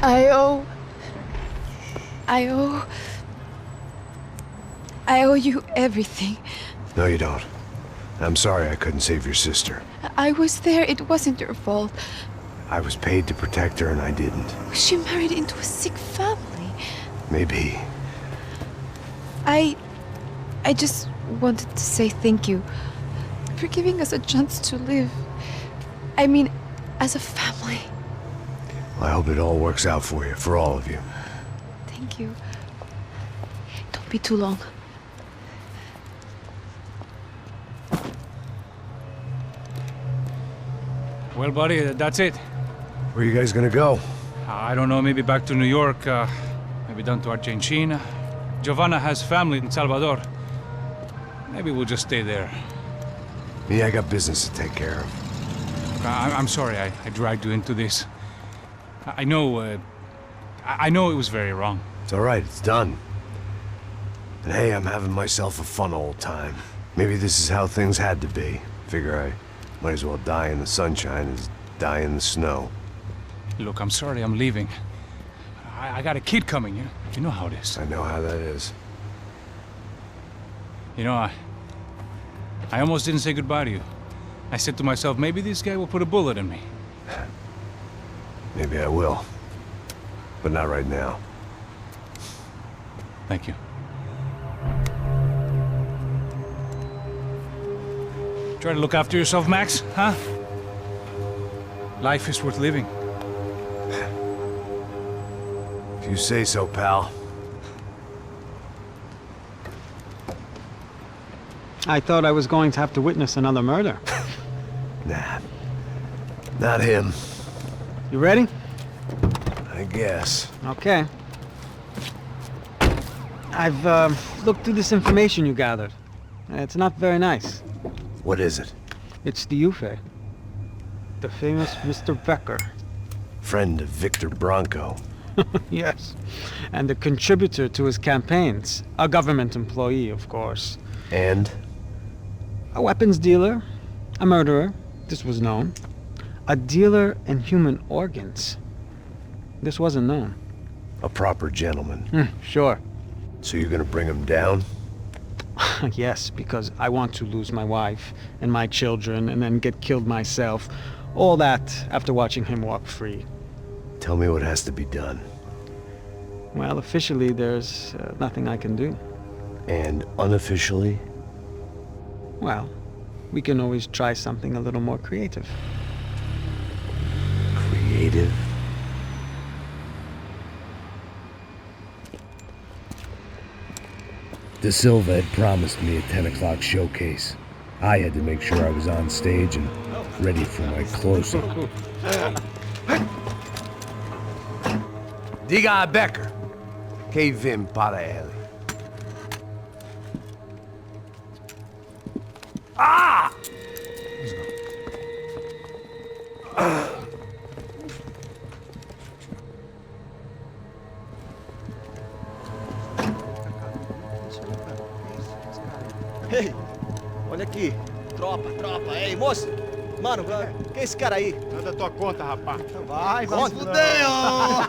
I owe you everything. No, you don't. I'm sorry I couldn't save your sister. I was there. It wasn't your fault. I was paid to protect her and I didn't. She married into a sick family. Maybe. I just wanted to say thank you for giving us a chance to live. I mean, as a family. I hope it all works out for you, for all of you. Thank you. Don't be too long. Well, buddy, that's it. Where are you guys gonna go? I don't know, maybe back to New York, maybe down to Argentina. Giovanna has family in Salvador. Maybe we'll just stay there. Me, I got business to take care of. I'm sorry I dragged you into this. I know it was very wrong. It's all right, it's done. And hey, I'm having myself a fun old time. Maybe this is how things had to be. Figure I might as well die in the sunshine as die in the snow. Look, I'm sorry I'm leaving. I got a kid coming, you know how it is. I know how that is. You know, I almost didn't say goodbye to you. I said to myself, maybe this guy will put a bullet in me. Maybe I will. But not right now. Thank you. Try to look after yourself, Max, huh? Life is worth living. If you say so, pal. I thought I was going to have to witness another murder. Nah. Not him. You ready? I guess. Okay. I've looked through this information you gathered. It's not very nice. What is it? It's the Ufe. The famous Mr. Becker. Friend of Victor Bronco. Yes. And a contributor to his campaigns. A government employee, of course. And? A weapons dealer. A murderer. This was known. A dealer in human organs. This wasn't known. A proper gentleman. Sure. So you're gonna bring him down? Yes, because I want to lose my wife and my children and then get killed myself. All that after watching him walk free. Tell me what has to be done. Well, officially, there's nothing I can do. And unofficially? Well, we can always try something a little more creative. Creative? De Silva had promised me a 10 o'clock showcase. I had to make sure I was on stage and ready for my close-up. Diga a Becker. Que vim para ele. Ah! Ei, olha aqui. Tropa, tropa. Ei, moço. Mano, quem é esse cara aí? Manda tua conta, rapaz. Vai se fuder, ó.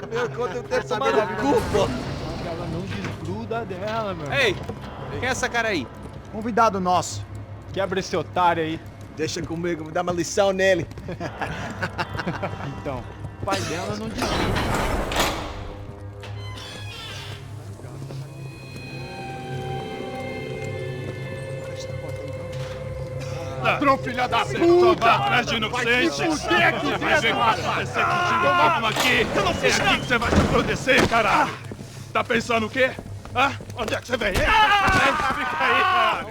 Meu conta eu tenho que tomar no cu, pô. Ela não desgruda dela, meu. Ei, quem é essa cara aí? Convidado nosso. Quebra esse otário aí. Deixa comigo, vou dar uma lição nele. Então, o pai dela não desgruda. Ladrão, filha da puta! Vai atrás de inocentes! Vai ver o que vai acontecer contigo mesmo aqui! É aqui que você vai se acontecer, caralho! Tá pensando o quê? Hã? Onde é que você vem? Fica aí, caralho!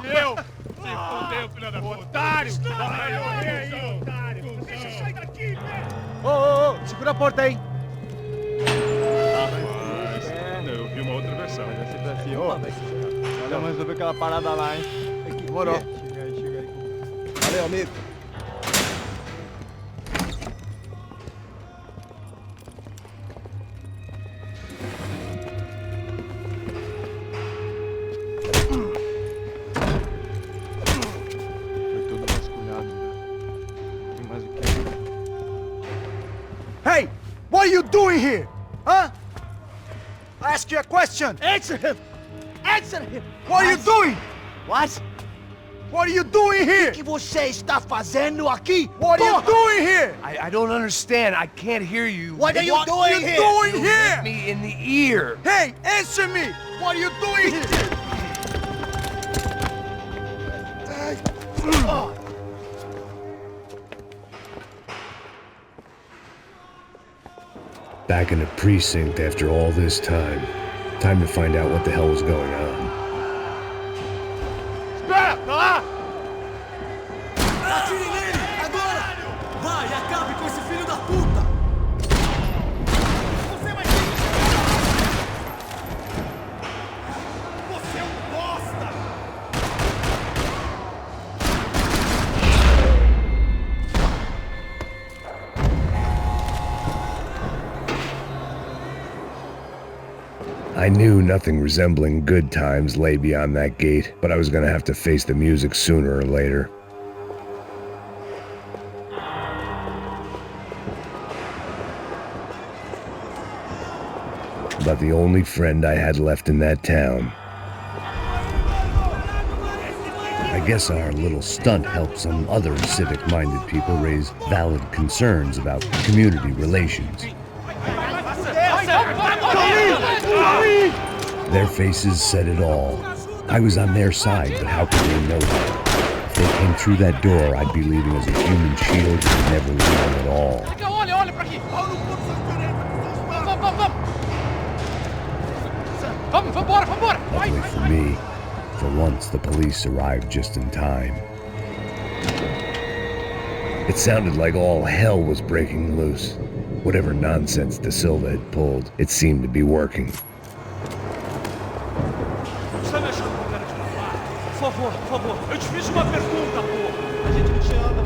E eu? Se fudeu, filha da puta! Otário! Vai morrer aí, otário! Deixa eu sair daqui, velho! Ô, segura a porta aí. Eu vi uma outra versão. Assim, ô, vamos resolver aquela parada lá, hein? Demorou. Chega aí. Valeu, amigo. Foi todo vasculhado. Tem mais o que? Hey! doing here? Huh? I ask you a question. Answer him. Answer him. What are you doing? What? What are you doing here? O que você está fazendo aqui? What are you doing here? I don't understand. I can't hear you. What are you doing here? What are you doing here? Hit me in the ear. Hey, answer me. What are you doing here? Back in the precinct after all this time. Time to find out what the hell was going on. Espera, tá lá! Atire nele, agora! Vai, acabe com esse filho da puta! Você vai ter que... Você é um bosta! I knew nothing resembling good times lay beyond that gate, but I was gonna have to face the music sooner or later. About the only friend I had left in that town. I guess our little stunt helped some other civic-minded people raise valid concerns about community relations. Their faces said it all. I was on their side, but how could they know that? If they came through that door, I'd be leaving as a human shield and never leaving at all. Luckily for me, for once the police arrived just in time. It sounded like all hell was breaking loose. Whatever nonsense De Silva had pulled, it seemed to be working. Por favor, eu te fiz uma pergunta, pô. A gente não te ama.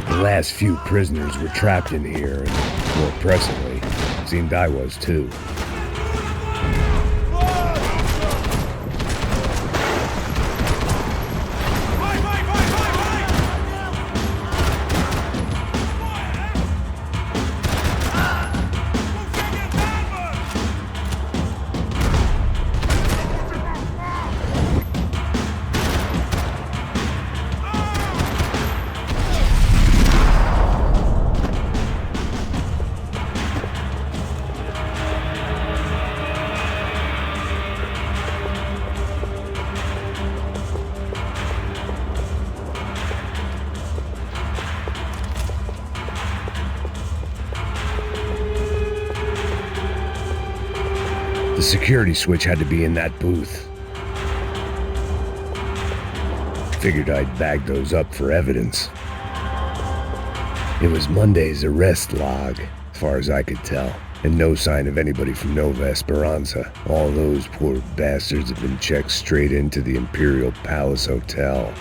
The last few prisoners were trapped in here, and more pressingly, it seemed I was too. The security switch had to be in that booth. Figured I'd bag those up for evidence. It was Monday's arrest log, as far as I could tell, and no sign of anybody from Nova Esperanza. All those poor bastards had been checked straight into the Imperial Palace Hotel.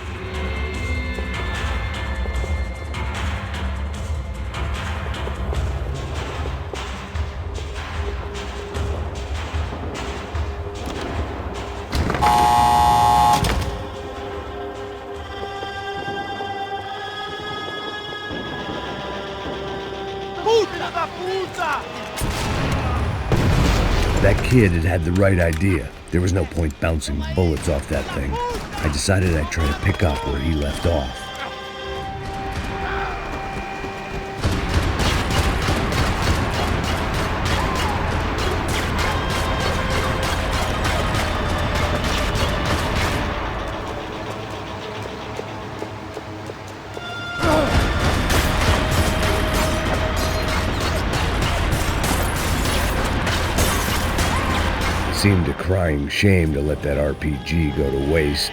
That kid had had the right idea. There was no point bouncing bullets off that thing. I decided I'd try to pick up where he left off. Seemed a crying shame to let that RPG go to waste.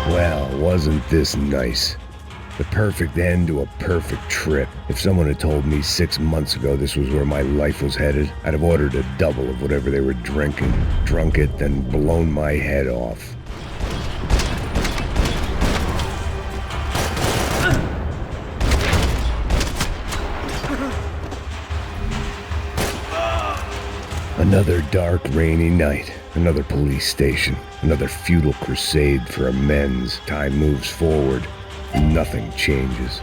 Well, wasn't this nice? The perfect end to a perfect trip. If someone had told me 6 months ago this was where my life was headed, I'd have ordered a double of whatever they were drinking, drunk it, then blown my head off. Another dark, rainy night. Another police station. Another futile crusade for amends. Time moves forward. Nothing changes.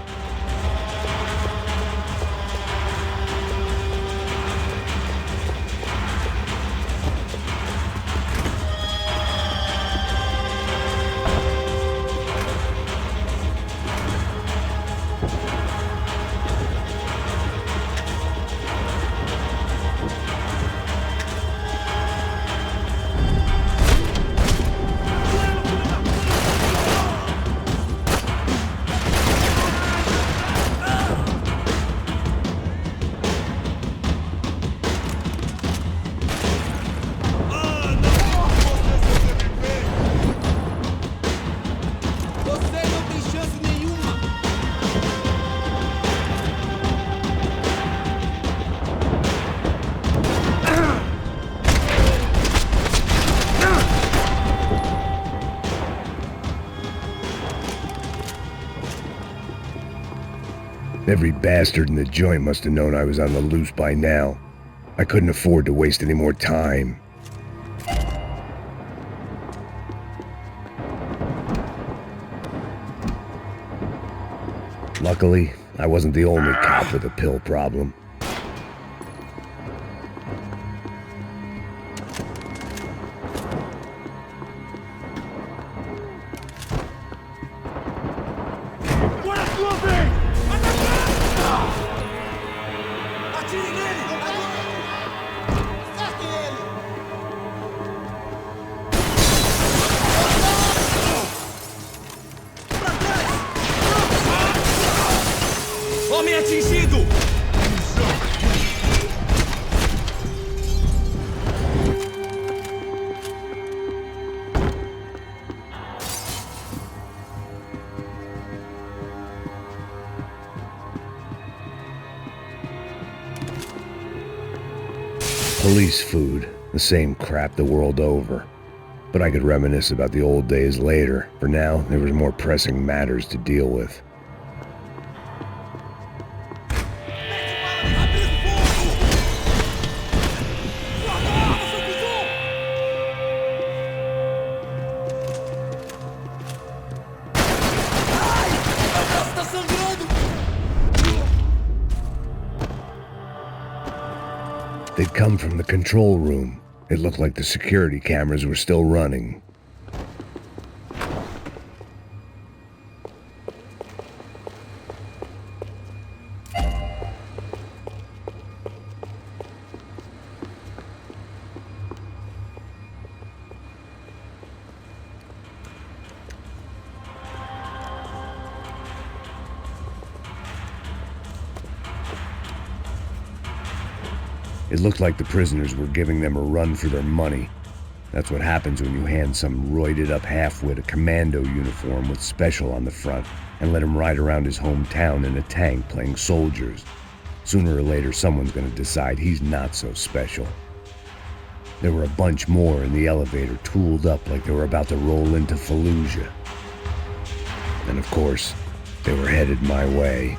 Every bastard in the joint must have known I was on the loose by now. I couldn't afford to waste any more time. Luckily, I wasn't the only cop with a pill problem. Police food, the same crap the world over. But I could reminisce about the old days later. For now, there was more pressing matters to deal with. They'd come from the control room. It looked like the security cameras were still running. It looked like the prisoners were giving them a run for their money. That's what happens when you hand some roided-up halfwit a commando uniform with special on the front and let him ride around his hometown in a tank playing soldiers. Sooner or later, someone's gonna decide he's not so special. There were a bunch more in the elevator, tooled up like they were about to roll into Fallujah. And of course, they were headed my way.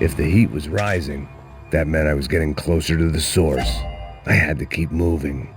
If the heat was rising, that meant I was getting closer to the source. I had to keep moving.